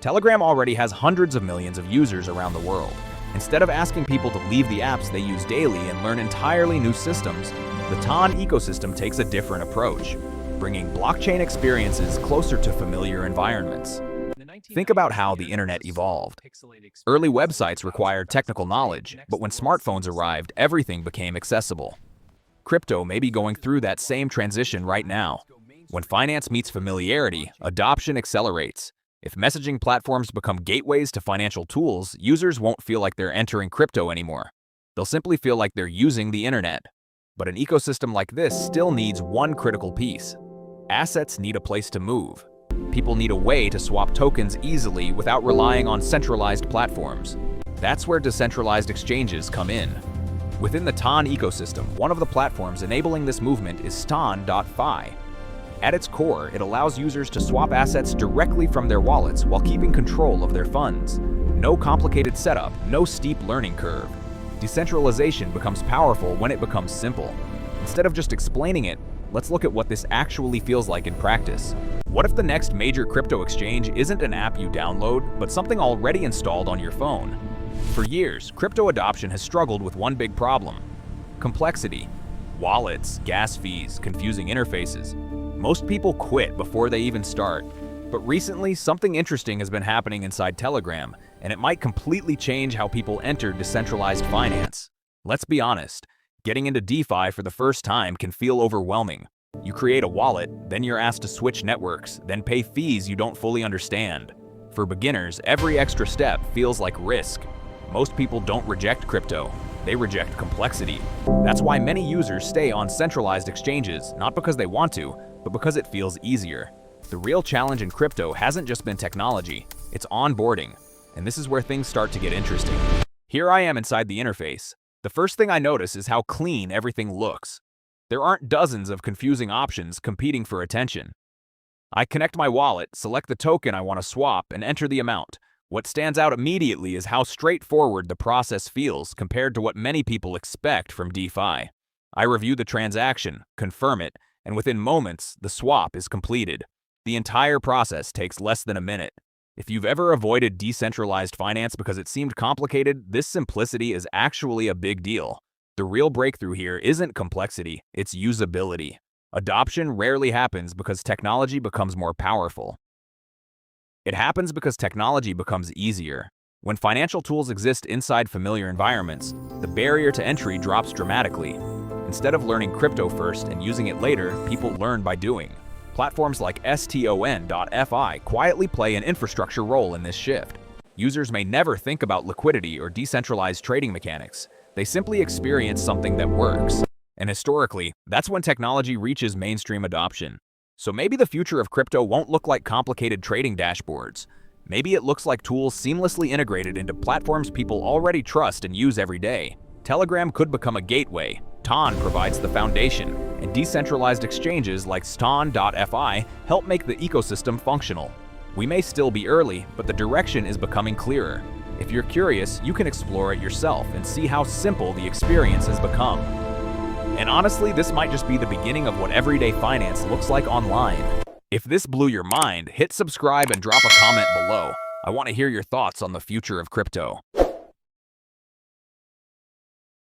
Telegram already has hundreds of millions of users around the world. Instead of asking people to leave the apps they use daily and learn entirely new systems, the TON ecosystem takes a different approach, bringing blockchain experiences closer to familiar environments. Think about how the internet evolved. Early websites required technical knowledge, but when smartphones arrived, everything became accessible. Crypto may be going through that same transition right now. When finance meets familiarity, adoption accelerates. If messaging platforms become gateways to financial tools, users won't feel like they're entering crypto anymore. They'll simply feel like they're using the internet. But an ecosystem like this still needs one critical piece. Assets need a place to move. People need a way to swap tokens easily without relying on centralized platforms. That's where decentralized exchanges come in. Within the TON ecosystem, one of the platforms enabling this movement is STONfi. At its core, it allows users to swap assets directly from their wallets while keeping control of their funds. No complicated setup, no steep learning curve. Decentralization becomes powerful when it becomes simple. Instead of just explaining it, let's look at what this actually feels like in practice. What if the next major crypto exchange isn't an app you download, but something already installed on your phone? For years, crypto adoption has struggled with one big problem: complexity. Wallets, gas fees, confusing interfaces. Most people quit before they even start. But recently, something interesting has been happening inside Telegram, and it might completely change how people enter decentralized finance. Let's be honest, getting into DeFi for the first time can feel overwhelming. You create a wallet, then you're asked to switch networks, then pay fees you don't fully understand. For beginners, every extra step feels like risk. Most people don't reject crypto, they reject complexity. That's why many users stay on centralized exchanges, not because they want to, but because it feels easier. The real challenge in crypto hasn't just been technology, it's onboarding. And this is where things start to get interesting. Here I am inside the interface. The first thing I notice is how clean everything looks. There aren't dozens of confusing options competing for attention. I connect my wallet, select the token I want to swap, and enter the amount. What stands out immediately is how straightforward the process feels compared to what many people expect from DeFi. I review the transaction, confirm it, and within moments, the swap is completed. The entire process takes less than a minute. If you've ever avoided decentralized finance because it seemed complicated, this simplicity is actually a big deal. The real breakthrough here isn't complexity, it's usability. Adoption rarely happens because technology becomes more powerful. It happens because technology becomes easier. When financial tools exist inside familiar environments, the barrier to entry drops dramatically. Instead of learning crypto first and using it later, people learn by doing. Platforms like STONfi quietly play an infrastructure role in this shift. Users may never think about liquidity or decentralized trading mechanics. They simply experience something that works. And historically, that's when technology reaches mainstream adoption. So maybe the future of crypto won't look like complicated trading dashboards. Maybe it looks like tools seamlessly integrated into platforms people already trust and use every day. Telegram could become a gateway. TON provides the foundation, and decentralized exchanges like STONfi help make the ecosystem functional. We may still be early, but the direction is becoming clearer. If you're curious, you can explore it yourself and see how simple the experience has become. And honestly, this might just be the beginning of what everyday finance looks like online. If this blew your mind, hit subscribe and drop a comment below. I want to hear your thoughts on the future of crypto.